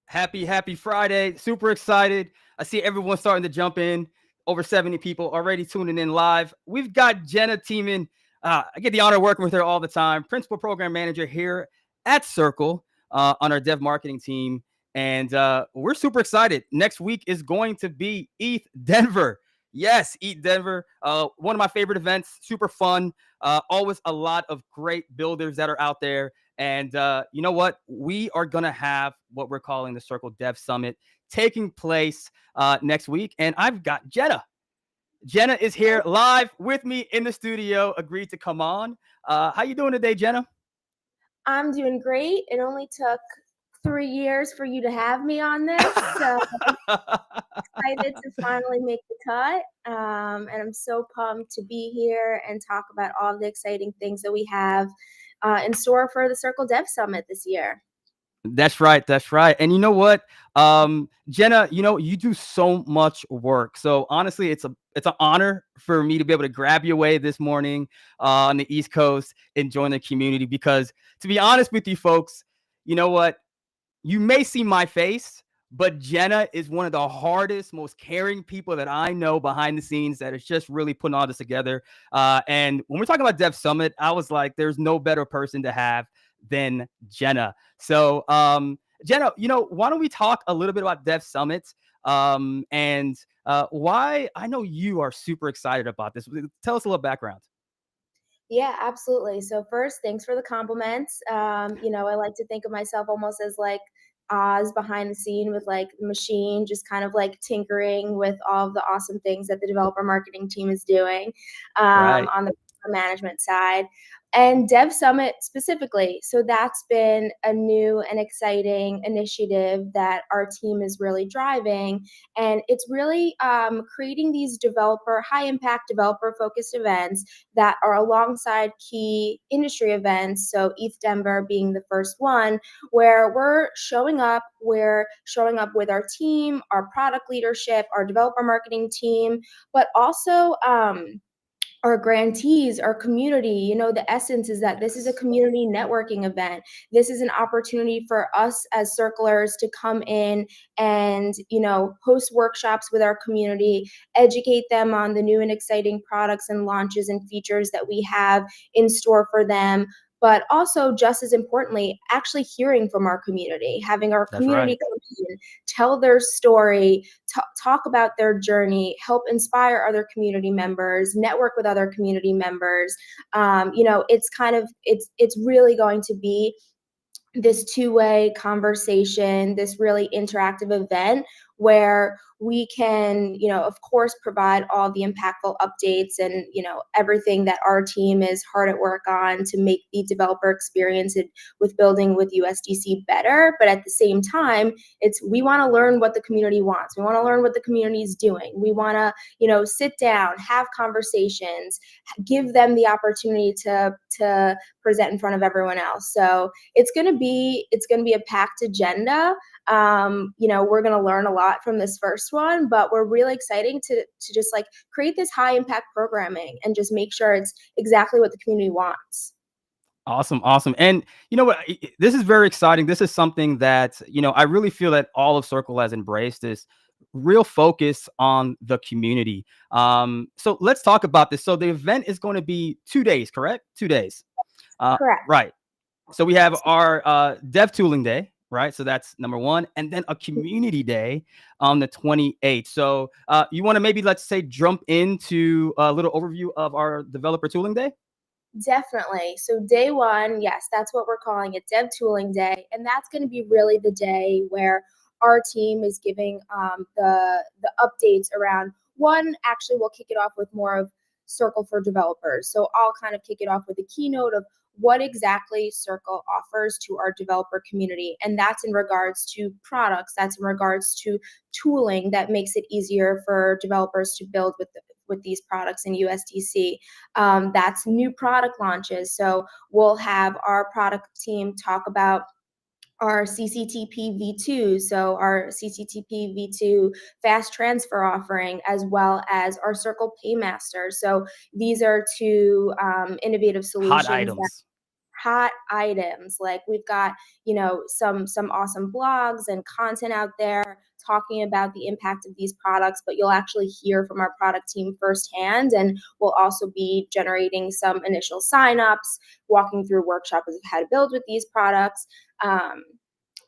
Happy Friday. Super excited. I see everyone starting to jump in. Over 70 people already tuning in live. We've got Jenna Teeman. I get the honor of working with her all the time. Principal Program Manager here at Circle on our dev marketing team. And we're super excited. Next week is going to be ETHDenver. Yes, ETHDenver. One of my favorite events. Super fun. Always a lot of great builders that are out there. And you know what? We are going to have what we're calling the Circle Dev Summit taking place next week. And I've got Jenna. Jenna is here live with me in the studio, agreed to come on. How you doing today, Jenna? I'm doing great. It only took 3 years for you to have me on this. So excited to finally make the cut. And I'm so pumped to be here and talk about all the exciting things that we have in store for the Circle Dev Summit this year. That's right. That's right. And you know what, Jenna, you do so much work. So honestly, it's an honor for me to be able to grab you away this morning on the East Coast and join the community, because to be honest with you folks, you know what, you may see my face, but Jenna is one of the hardest, most caring people that I know behind the scenes that is just really putting all this together. And when we're talking about Dev Summit, I was like, there's no better person to have than Jenna. So, Jenna, why don't we talk a little bit about Dev Summit and why I know you are super excited about this. Tell us a little background. Yeah, absolutely. So first, thanks for the compliments. I like to think of myself almost as like Oz behind the scene with like the machine, just kind of like tinkering with all of the awesome things that the developer marketing team is doing Right. on the management side. And Dev Summit specifically. So that's been a new and exciting initiative that our team is really driving. And it's really creating these high impact developer focused events that are alongside key industry events. So ETHDenver being the first one, where we're showing up with our team, our product leadership, our developer marketing team, but also our grantees, our community. The essence is that this is a community networking event. This is an opportunity for us as circlers to come in and, host workshops with our community, educate them on the new and exciting products and launches and features that we have in store for them. But also, just as importantly, actually hearing from our community, having our That's community right. come in, tell their story, talk about their journey, help inspire other community members, network with other community members. It's really going to be this two-way conversation, this really interactive event where we can, of course, provide all the impactful updates and, everything that our team is hard at work on to make the developer experience with building with USDC better. But at the same time, we want to learn what the community wants. We want to learn what the community is doing. We want to, sit down, have conversations, give them the opportunity to present in front of everyone else. So it's going to be a packed agenda. We're going to learn a lot from this first one, but we're really excited to just like create this high impact programming and just make sure it's exactly what the community wants. Awesome. And you know what? This is very exciting. This is something that, I really feel that all of Circle has embraced, this real focus on the community. So let's talk about this. So the event is going to be 2 days, correct? 2 days. Correct. Right. So we have our Dev Tooling Day, right? So that's number one. And then a Community Day on the 28th. So you want to maybe, let's say, jump into a little overview of our Developer Tooling Day? Definitely. So day one, yes, that's what we're calling it, Dev Tooling Day. And that's going to be really the day where our team is giving the updates around one. Actually, we'll kick it off with more of Circle for developers. So I'll kind of kick it off with a keynote of what exactly Circle offers to our developer community. And that's in regards to products, that's in regards to tooling that makes it easier for developers to build with these products in USDC. That's new product launches. So we'll have our product team talk about our CCTP V2, so our CCTP V2 fast transfer offering, as well as our Circle Paymaster. So these are two innovative Hot solutions that items. hot items. Like we've got, some awesome blogs and content out there talking about the impact of these products, but you'll actually hear from our product team firsthand, and we'll also be generating some initial signups, walking through workshops of how to build with these products.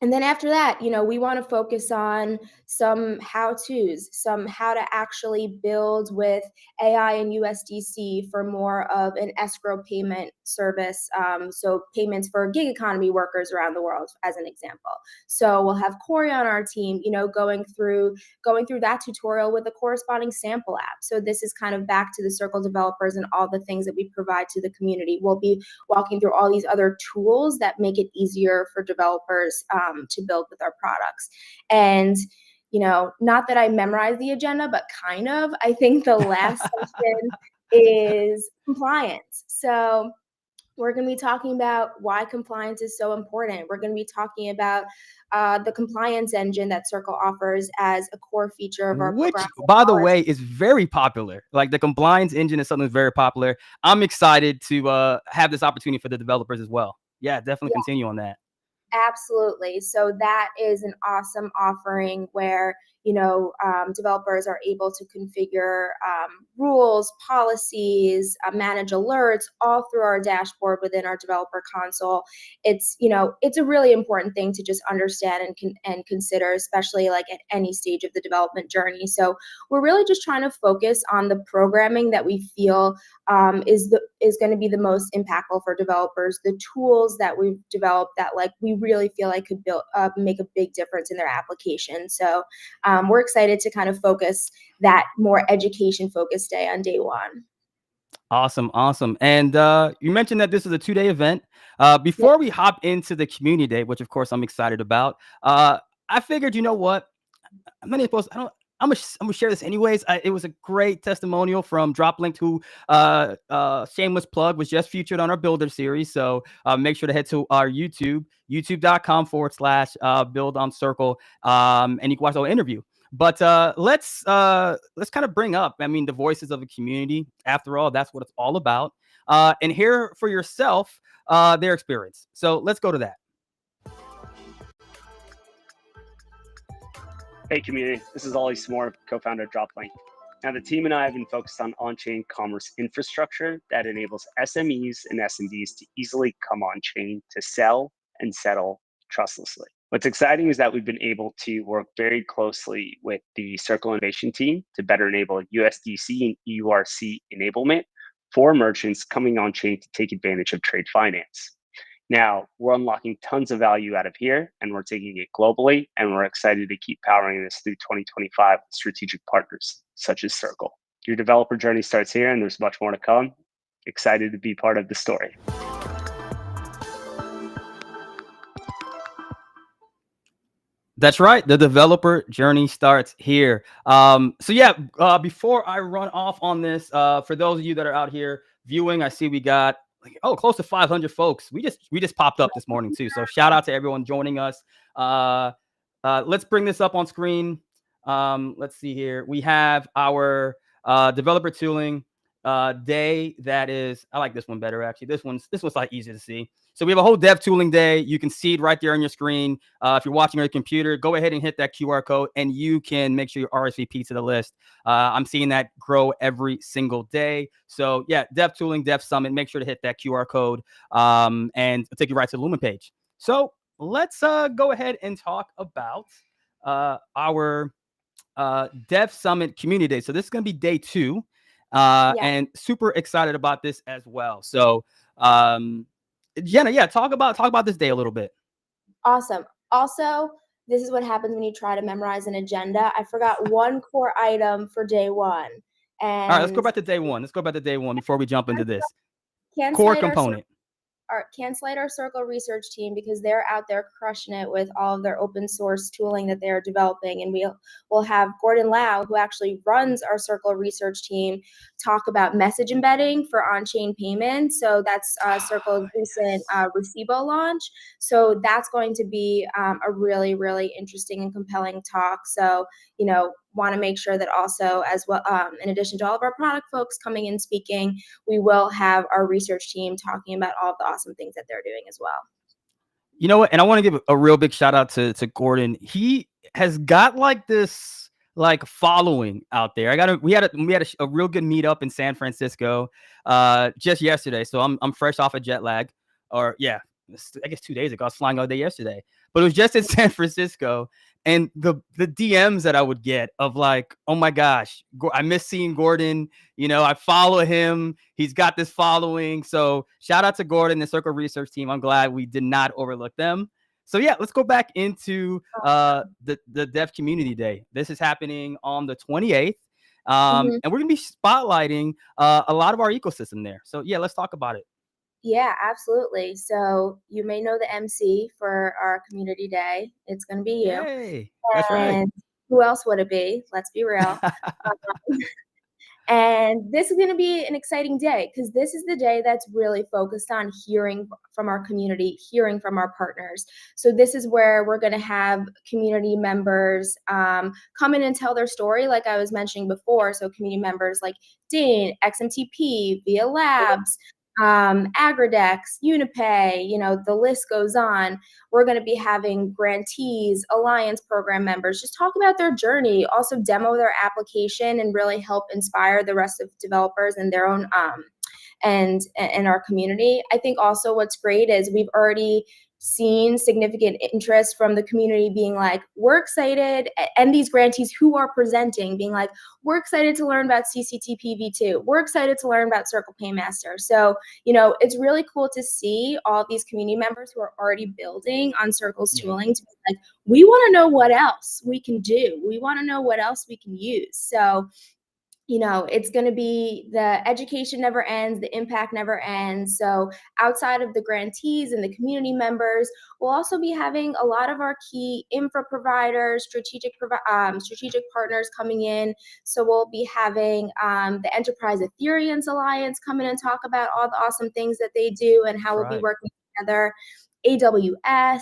And then after that, we want to focus on some how-tos, some how to actually build with AI and USDC for more of an escrow payment service. So payments for gig economy workers around the world, as an example. So we'll have Corey on our team, going through that tutorial with a corresponding sample app. So this is kind of back to the Circle developers and all the things that we provide to the community. We'll be walking through all these other tools that make it easier for developers to build with our products. And not that I memorize the agenda, but kind of. I think the last section is compliance. So we're going to be talking about why compliance is so important. We're going to be talking about the compliance engine that Circle offers as a core feature of our Which, programmable by the policy. way, is very popular. Like the compliance engine is something that's very popular. I'm excited to have this opportunity for the developers as well. Yeah, definitely Yeah. continue on that. Absolutely. So that is an awesome offering where, developers are able to configure rules, policies, manage alerts all through our dashboard within our developer console. It's a really important thing to just understand and consider, especially like at any stage of the development journey. So we're really just trying to focus on the programming that we feel is going to be the most impactful for developers, the tools that we've developed that like we really feel like could make a big difference in their application. So we're excited to kind of focus that more education focused day on day one. Awesome. And you mentioned that this is a 2-day event. Before we hop into the community day, which of course I'm excited about, I figured, you know what? I'm not even supposed. I don't. I'm gonna share this anyways. It was a great testimonial from DropLink, who shameless plug, was just featured on our Builder series. So make sure to head to our youtube.com/build on Circle, and you can watch the whole interview. But let's kind of bring up, the voices of the community. After all, that's what it's all about. And hear for yourself their experience. So let's go to that. Hey community, this is Ollie Smore, co-founder of DropLink. Now the team and I have been focused on on-chain commerce infrastructure that enables SMEs and SMBs to easily come on-chain to sell and settle trustlessly. What's exciting is that we've been able to work very closely with the Circle Innovation team to better enable USDC and EURC enablement for merchants coming on-chain to take advantage of trade finance. Now, we're unlocking tons of value out of here, and we're taking it globally, and we're excited to keep powering this through 2025 with strategic partners such as Circle. Your developer journey starts here, and there's much more to come. Excited to be part of the story. That's right. The developer journey starts here. Before I run off on this, for those of you that are out here viewing, I see we got close to 500 folks. We just popped up this morning too. So shout out to everyone joining us. Let's bring this up on screen. Let's see here. We have our developer tooling day. That is, I like this one better actually. This one's like easy to see. So we have a whole dev tooling day. You can see it right there on your screen. If you're watching on your computer, go ahead and hit that QR code and you can make sure you RSVP to the list. I'm seeing that grow every single day. So yeah, dev tooling, dev summit, make sure to hit that QR code and it'll take you right to the Lumen page. So let's go ahead and talk about our dev summit community day. So this is going to be day 2 and super excited about this as well. So Jenna, talk about this day a little bit. Awesome. Also, this is what happens when you try to memorize an agenda. I forgot one core item for day 1. And all right, let's go back to day 1. Let's go back to day 1 before we jump into this. Cancel Core component. can't slight our Circle research team because they're out there crushing it with all of their open source tooling that they're developing. And we'll have Gordon Lau, who actually runs our Circle research team, talk about message embedding for on-chain payments. So that's Circle's recent Recibo launch. So that's going to be a really, really interesting and compelling talk. So, want to make sure that also as well, in addition to all of our product folks coming in speaking, we will have our research team talking about all of the awesome things that they're doing as well. You know what? And I want to give a real big shout out to Gordon. He has got like this following out there. We had a real good meetup in San Francisco just yesterday. So I'm fresh off a jet lag, or yeah, I guess 2 days ago. I was flying all day yesterday, but it was just in San Francisco. And the DMs that I would get of like, oh my gosh, I miss seeing Gordon. I follow him. He's got this following. So shout out to Gordon, the Circle Research team. I'm glad we did not overlook them. So yeah, let's go back into the Dev Community Day. This is happening on the 28th. And we're going to be spotlighting a lot of our ecosystem there. So yeah, let's talk about it. Yeah, absolutely. So you may know the MC for our community day. It's going to be you. Hey, that's right. And who else would it be? Let's be real. And this is going to be an exciting day because this is the day that's really focused on hearing from our community, hearing from our partners. So this is where we're going to have community members come in and tell their story, like I was mentioning before. So community members like Dean, XMTP, Via Labs, Agridex, Unipay, the list goes on. We're going to be having grantees, alliance program members just talk about their journey, also demo their application and really help inspire the rest of developers in their own and our community. I think also what's great is we've already seen significant interest from the community being like, we're excited, and these grantees who are presenting being like, we're excited to learn about CCTP v2. We're excited to learn about Circle Paymaster. So, it's really cool to see all of these community members who are already building on Circle's tooling to be like, we want to know what else we can do. We want to know what else we can use. So, it's going to be the education never ends, the impact never ends. So outside of the grantees and the community members, we'll also be having a lot of our key infra providers, strategic partners coming in. So we'll be having the Enterprise Ethereum Alliance come in and talk about all the awesome things that they do and how we'll be working together. AWS,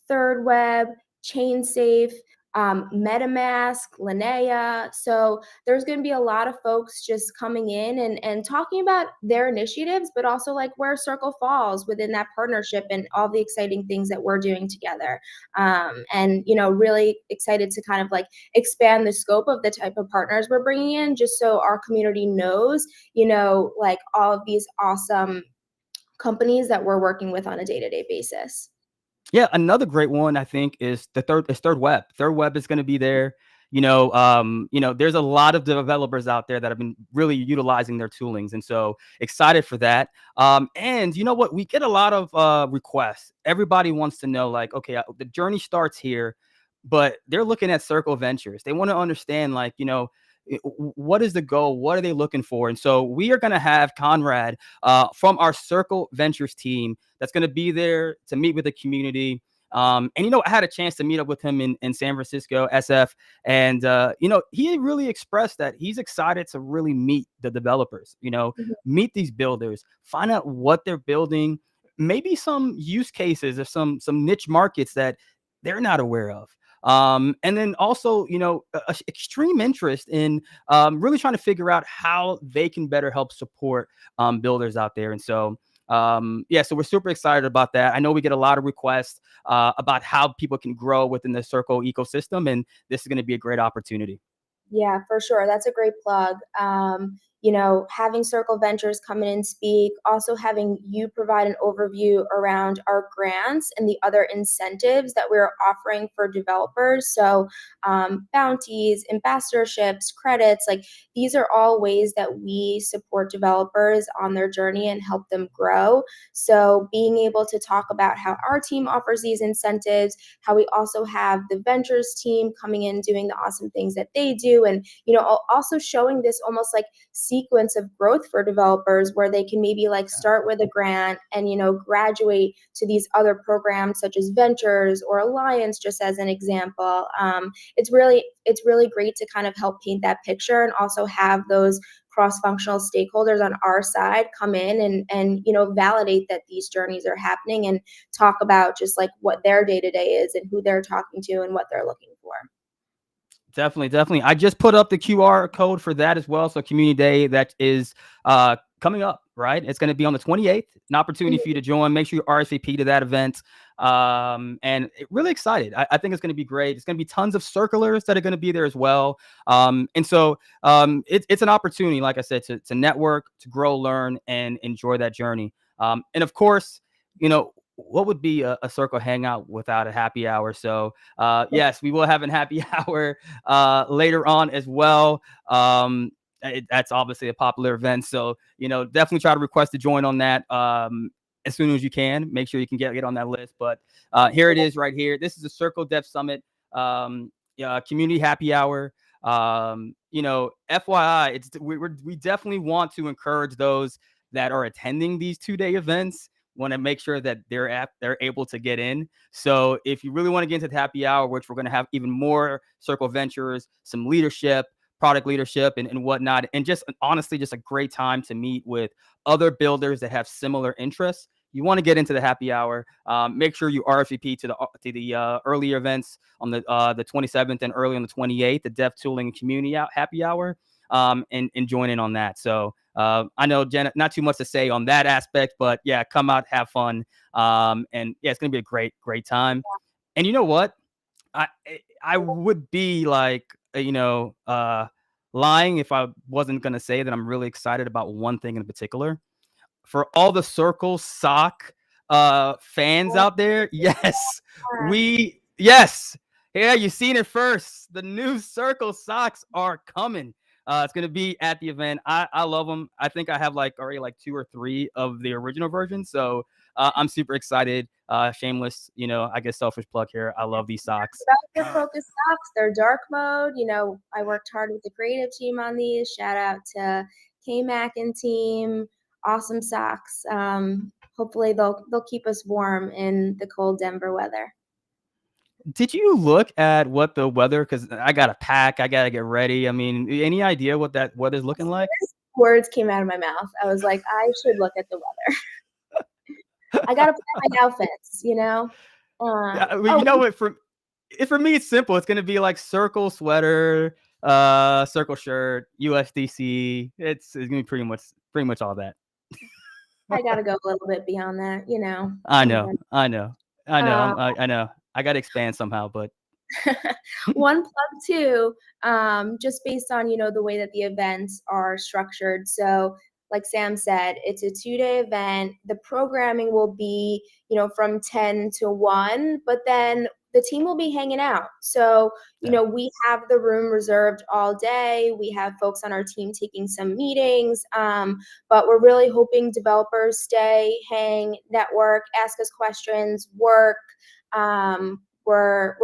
Third Web, ChainSafe, MetaMask, Linnea. So there's going to be a lot of folks just coming in and talking about their initiatives, but also like where Circle falls within that partnership and all the exciting things that we're doing together. And, really excited to kind of like expand the scope of the type of partners we're bringing in, just so our community knows, like all of these awesome companies that we're working with on a day-to-day basis. Yeah, another great one I think is Third Web. Third Web is going to be there. There's a lot of developers out there that have been really utilizing their toolings, and so excited for that. And you know what? We get a lot of requests. Everybody wants to know, like, okay, the journey starts here, but they're looking at Circle Ventures. They want to understand, like, what is the goal? What are they looking for? And so we are going to have Conrad from our Circle Ventures team that's going to be there to meet with the community. And, I had a chance to meet up with him in San Francisco, SF. And, he really expressed that he's excited to really meet the developers, meet these builders, find out what they're building, maybe some use cases or some niche markets that they're not aware of. And then also, extreme interest in really trying to figure out how they can better help support builders out there. And so, so we're super excited about that. I know we get a lot of requests about how people can grow within the Circle ecosystem, and this is going to be a great opportunity. Yeah, for sure. That's a great plug. Having Circle Ventures come in and speak, also having you provide an overview around our grants and the other incentives that we're offering for developers. So bounties, ambassadorships, credits, like these are all ways that we support developers on their journey and help them grow. So being able to talk about how our team offers these incentives, how we also have the ventures team coming in doing the awesome things that they do, and also showing this almost like sequence of growth for developers where they can maybe like start with a grant and, graduate to these other programs such as Ventures or Alliance, just as an example. It's really great to kind of help paint that picture and also have those cross-functional stakeholders on our side come in and validate that these journeys are happening and talk about just like what their day-to-day is and who they're talking to and what they're looking for. Definitely. I just put up the QR code for that as well. So Community Day, that is coming up, right? It's going to be on the 28th. An opportunity for you to join. Make sure you RSVP to that event. And really excited. I think it's going to be great. It's going to be tons of circlers that are going to be there as well. And so it's an opportunity, like I said, to network, to grow, learn, and enjoy that journey. And of course, what would be a circle hangout without a happy hour? So yes, we will have a happy hour later on as well. That's obviously a popular event. So, definitely try to request to join on that as soon as you can. Make sure you can get on that list. But here it is right here. This is the Circle Dev Summit community happy hour. FYI, we definitely want to encourage those that are attending these 2-day events. Want to make sure that they're able to get in. So if you really want to get into the happy hour, which we're going to have even more Circle Ventures, some leadership, product leadership and whatnot, and just honestly, just a great time to meet with other builders that have similar interests. You want to get into the happy hour. Make sure you RSVP to the earlier events on the 27th and early on the 28th, the Dev Tooling Community Happy Hour, and join in on that. So I know, Jenna, not too much to say on that aspect, but yeah, come out, have fun. And yeah, it's going to be a great time. Yeah. And you know what? I would be like, lying if I wasn't going to say that I'm really excited about one thing in particular. For all the Circle Sock fans out there, yes, yeah, you've seen it first. The new Circle Socks are coming. It's going to be at the event. I love them. I think I have already 2 or 3 of the original version. So I'm super excited. Shameless, I guess selfish plug here. I love these socks. About the Focus socks, they're dark mode. I worked hard with the creative team on these. Shout out to K-Mac and team. Awesome socks. Hopefully they'll keep us warm in the cold Denver weather. Did you look at what the weather? Because I got to pack. I got to get ready. I mean, any idea what that weather's looking like? Words came out of my mouth. I was like, I should look at the weather. I got to plan my outfits, what? For me, it's simple. It's going to be like Circle sweater, Circle shirt, USDC. It's going to be pretty much all that. I got to go a little bit beyond that, I know. I got to expand somehow, but one plug too, just based on, the way that the events are structured. So like Sam said, it's a 2-day event. The programming will be, from 10 to 1, but then the team will be hanging out. So, we have the room reserved all day. We have folks on our team taking some meetings, but we're really hoping developers stay, hang, network, ask us questions, work. We're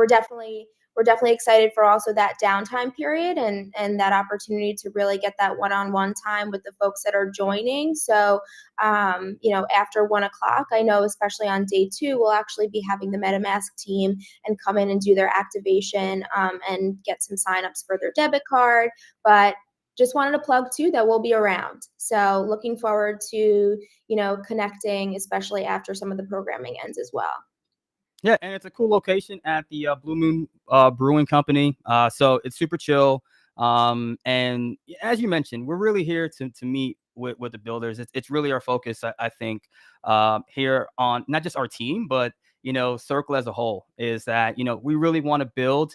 definitely excited for also that downtime period and that opportunity to really get that one-on-one time with the folks that are joining. So, after 1:00, I know especially on day 2, we'll actually be having the MetaMask team and come in and do their activation and get some signups for their debit card. But just wanted to plug too that we'll be around. So looking forward to, connecting, especially after some of the programming ends as well. Yeah, and it's a cool location at the Blue Moon Brewing Company. So it's super chill. And as you mentioned, we're really here to meet with the builders. It's really our focus, I think, here on not just our team, but Circle as a whole. Is that we really want to build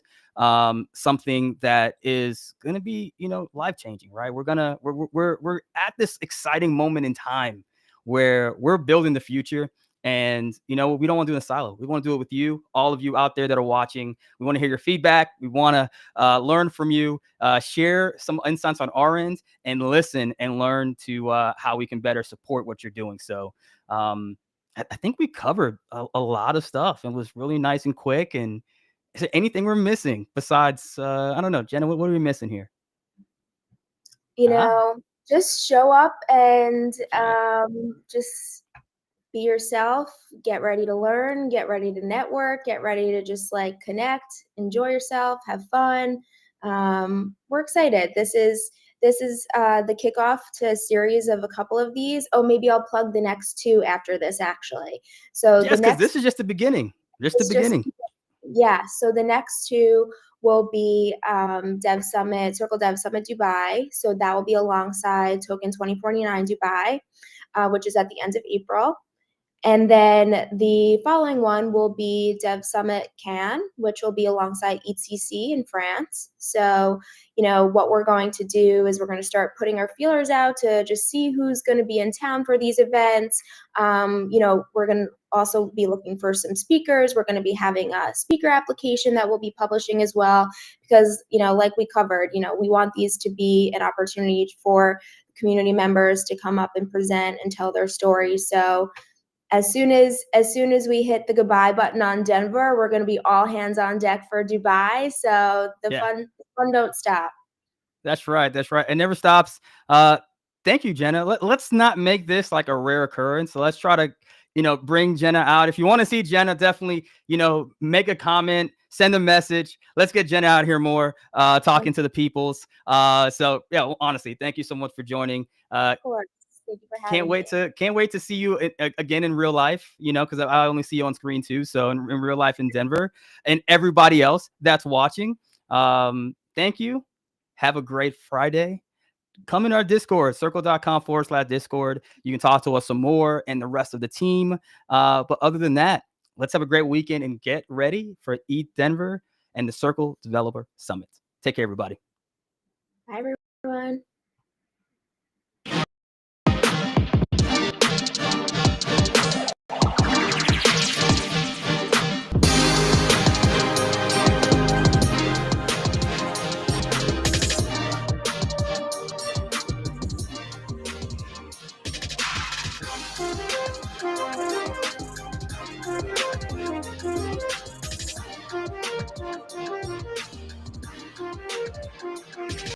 something that is going to be life changing, right? We're at this exciting moment in time where we're building the future. And, we don't want to do it in a silo. We want to do it with you, all of you out there that are watching. We want to hear your feedback. We want to learn from you, share some insights on our end, and listen and learn to how we can better support what you're doing. So I think we covered a lot of stuff. It was really nice and quick. And is there anything we're missing besides, I don't know, Jenna, what are we missing here? Just show up and just be yourself, get ready to learn, get ready to network, get ready to just like connect, enjoy yourself, have fun. We're excited. This is the kickoff to a series of a couple of these. Oh, maybe I'll plug the next two after this actually. So Yes, the because next this is just the beginning. Just the is just beginning. yeah. So the next two will be Dev Summit, Circle Dev Summit Dubai. So that will be alongside Token 2049 Dubai, which is at the end of April. And then the following one will be Dev Summit Cannes, which will be alongside ETHCC in France. So, what we're going to do is we're going to start putting our feelers out to just see who's going to be in town for these events. We're going to also be looking for some speakers. We're going to be having a speaker application that we'll be publishing as well, because, like we covered, we want these to be an opportunity for community members to come up and present and tell their story. So, as soon as we hit the goodbye button on Denver, we're going to be all hands on deck for Dubai. So the fun don't stop. That's right. That's right. It never stops. Thank you, Jenna. Let's not make this like a rare occurrence. So let's try to, bring Jenna out. If you want to see Jenna, definitely, make a comment, send a message. Let's get Jenna out here more, talking to the peoples. So yeah, honestly, thank you so much for joining. Of course. Thank you for having me. Can't wait to see you again in real life, because I only see you on screen too. So in real life in Denver, and everybody else that's watching, thank you. Have a great Friday. Come in our Discord, circle.com/Discord. You can talk to us some more and the rest of the team. But other than that, let's have a great weekend and get ready for ETHDenver and the Circle Developer Summit. Take care, everybody. Bye, everyone.